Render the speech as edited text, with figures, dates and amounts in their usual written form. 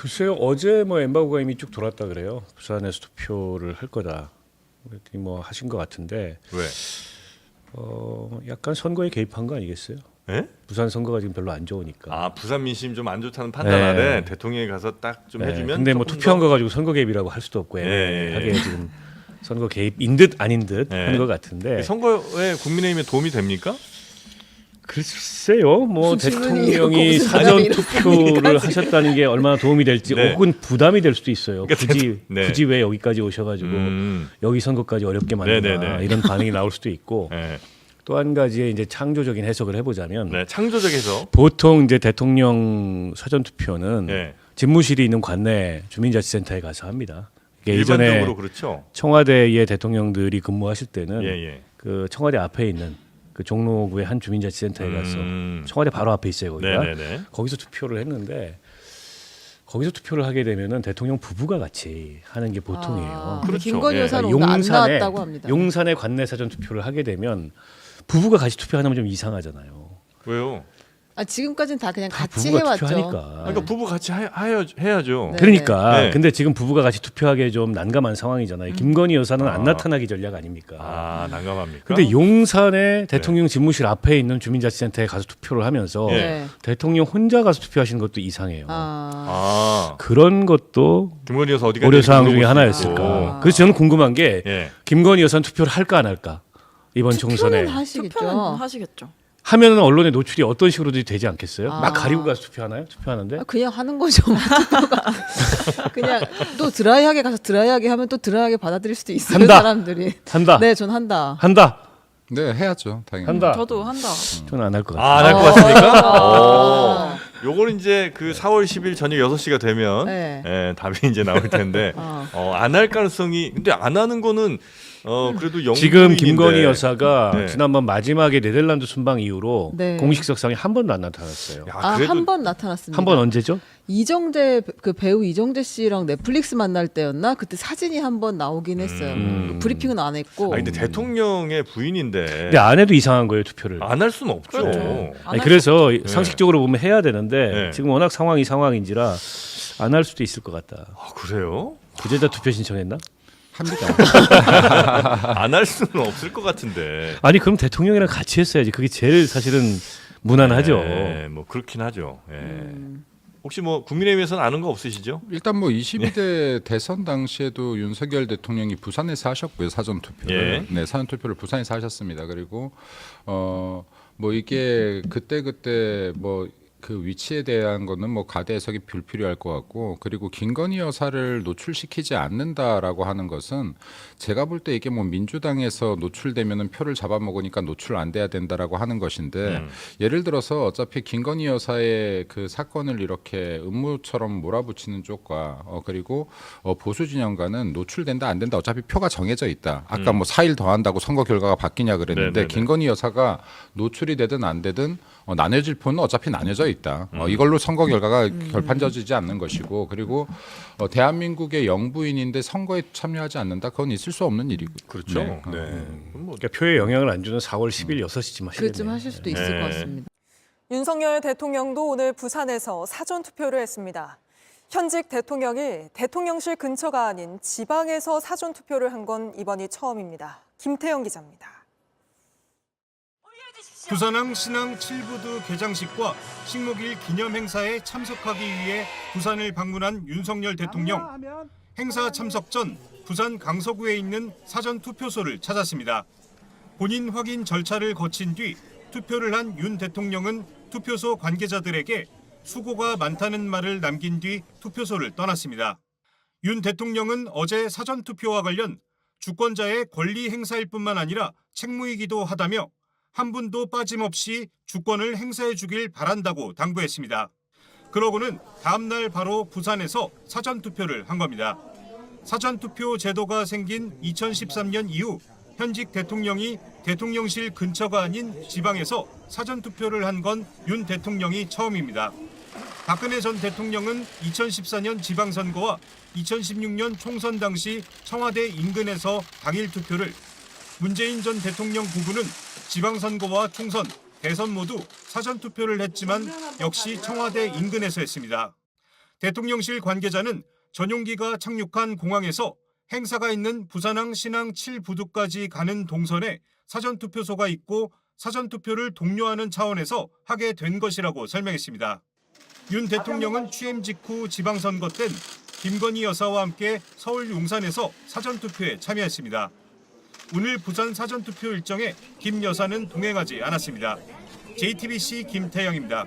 글쎄요, 어제 뭐 엠바고가 이미 쭉 돌았다 그래요. 부산에서 투표를 할 거다. 그랬더니 뭐 하신 것 같은데 왜? 약간 선거에 개입한 거 아니겠어요? 예? 부산 선거가 지금 별로 안 좋으니까. 아 부산 민심 좀 안 좋다는 판단 네. 아래 대통령이 가서 딱 좀 네, 해주면. 근데 뭐 조금 투표한 더- 거 가지고 선거 개입이라고 할 수도 없고 예, 예, 하게 예. 지금 선거 개입인 듯 아닌 듯 예. 하는 것 같은데. 선거에 국민의힘에 도움이 됩니까? 글쎄요, 뭐 무슨 질문이 대통령이 무슨 사전 사람이 이런 투표를 얘기까지. 하셨다는 게 얼마나 도움이 될지 네. 혹은 부담이 될 수도 있어요. 그러니까 네. 굳이 왜 여기까지 오셔가지고 여기 선거까지 어렵게 만드나 네네네. 이런 반응이 나올 수도 있고 네. 또 한 가지의 이제 창조적인 해석을 해보자면 네. 창조적에서. 보통 이제 대통령 사전 투표는 네. 집무실이 있는 관내 주민자치센터에 가서 합니다. 이게 예전에 일반적으로 그렇죠. 청와대의 대통령들이 근무하실 때는 예예. 그 청와대 앞에 있는 그 종로구의 한 주민자치센터에 가서 청와대 바로 앞에 있어요 거기가. 네네네. 거기서 투표를 했는데 거기서 투표를 하게 되면은 대통령 부부가 같이 하는 게 보통이에요. 근데 그렇죠. 김건희 예. 여사는 오늘 안 나왔다고 합니다. 용산의 관내 사전 투표를 하게 되면 부부가 같이 투표하면 좀 이상하잖아요. 왜요? 아, 지금까지는 다 그냥 다 같이 부부가 해왔죠. 투표하니까. 그러니까 부부 같이 해야죠. 네. 그러니까 네. 근데 지금 부부가 같이 투표하기 좀 난감한 상황이잖아요. 김건희 여사는 안 나타나기 전략 아닙니까? 아 난감합니까? 근데 용산의 대통령 집무실 앞에 있는 주민자치센터에 가서 투표를 하면서 예. 네. 대통령 혼자 가서 투표하시는 것도 이상해요. 아, 그런 것도 김건희 여사 어디 고려 갔는지 사항 중에 물어볼 수 하나였을까. 있고. 그래서 저는 궁금한 게 예. 김건희 여사는 투표를 할까 안 할까 이번 총선에 투표는 하시겠죠. 투표는 하시겠죠. 하면은 언론에 노출이 어떤 식으로든지 되지 않겠어요? 아. 막 가리고 가서 투표하나요? 투표하는데 아, 그냥 하는 거죠. 그냥 또 드라이하게 가서 드라이하게 하면 또 드라이하게 받아들일 수도 있어요. 한다. 사람들이. 한다. 네, 전 한다. 한다. 네, 해야죠. 당연히. 한다. 저도 한다. 저는 안 할 것 같아요. 아, 안 할 것 같습니까? 아. 요걸 이제 그 4월 10일 저녁 6시가 되면 네. 예, 답이 이제 나올 텐데 안 할 가능성이 근데 안 하는 거는 그래도 영부인인데 지금 김건희 여사가 네. 지난번 마지막에 네덜란드 순방 이후로 네. 공식 석상에 한 번도 안 나타났어요. 야, 아, 그래도 한 번 나타났습니다. 한 번 언제죠? 이정재 그 배우 이정재 씨랑 넷플릭스 만날 때였나? 그때 사진이 한 번 나오긴 했어요. 브리핑은 안 했고. 아니 근데 대통령의 부인인데 근데 안 해도 이상한 거예요 투표를. 안 할 수는 없죠. 그렇죠. 안 아니, 할 그래서 상식적으로 보면 해야 되는데 네. 지금 워낙 상황이 상황인지라 안 할 수도 있을 것 같다. 아, 그래요? 부재자 투표 신청했나? 합니다. 안 할 수는 없을 것 같은데. 아니 그럼 대통령이랑 같이 했어야지. 그게 제일 사실은 무난하죠. 네, 뭐 그렇긴 하죠. 예. 혹시 뭐 국민의힘에서는 아는 거 없으시죠? 일단 뭐 22대 대선 당시에도 윤석열 대통령이 부산에서 하셨고요. 사전 투표를. 예. 네, 사전 투표를 부산에서 하셨습니다. 그리고 뭐 이게 그때 뭐 그 위치에 대한 거는 뭐 가대 해석이 불필요할 것 같고, 그리고 김건희 여사를 노출시키지 않는다라고 하는 것은 제가 볼 때 이게 뭐 민주당에서 노출되면은 표를 잡아먹으니까 노출 안 돼야 된다라고 하는 것인데 예를 들어서 어차피 김건희 여사의 그 사건을 이렇게 음모처럼 몰아붙이는 쪽과 그리고 보수 진영과는 노출된다 안 된다 어차피 표가 정해져 있다. 아까 뭐 4일 더 한다고 선거 결과가 바뀌냐 그랬는데 네네네. 김건희 여사가 노출이 되든 안 되든 나눠질 표는 어차피 나눠져 있다. 이걸로 선거 결과가 결판져지지 않는 것이고, 그리고 대한민국의 영부인인데 선거에 참여하지 않는다. 그건 있을 수 없는 일이고. 그렇죠. 네. 뭐 그러니까 표에 영향을 안 주는 4월 10일 6시쯤 하시겠네요. 그쯤 하실 수도 있을 네. 것 같습니다. 윤석열 대통령도 오늘 부산에서 사전 투표를 했습니다. 현직 대통령이 대통령실 근처가 아닌 지방에서 사전 투표를 한 건 이번이 처음입니다. 김태영 기자입니다. 부산항 신항 7부두 개장식과 식목일 기념 행사에 참석하기 위해 부산을 방문한 윤석열 대통령. 행사 참석 전 부산 강서구에 있는 사전 투표소를 찾았습니다. 본인 확인 절차를 거친 뒤 투표를 한 윤 대통령은 투표소 관계자들에게 수고가 많다는 말을 남긴 뒤 투표소를 떠났습니다. 윤 대통령은 어제 사전 투표와 관련 주권자의 권리 행사일 뿐만 아니라 책무이기도 하다며 한 분도 빠짐없이 주권을 행사해 주길 바란다고 당부했습니다. 그러고는 다음 날 바로 부산에서 사전투표를 한 겁니다. 사전투표 제도가 생긴 2013년 이후 현직 대통령이 대통령실 근처가 아닌 지방에서 사전투표를 한 건 윤 대통령이 처음입니다. 박근혜 전 대통령은 2014년 지방선거와 2016년 총선 당시 청와대 인근에서 당일 투표를, 문재인 전 대통령 부부는 지방선거와 총선, 대선 모두 사전투표를 했지만 역시 청와대 인근에서 했습니다. 대통령실 관계자는 전용기가 착륙한 공항에서 행사가 있는 부산항 신항 7부두까지 가는 동선에 사전투표소가 있고 사전투표를 독려하는 차원에서 하게 된 것이라고 설명했습니다. 윤 대통령은 취임 직후 지방선거 땐 김건희 여사와 함께 서울 용산에서 사전투표에 참여했습니다. 오늘 부산 사전투표 일정에 김 여사는 동행하지 않았습니다. JTBC 김태영입니다.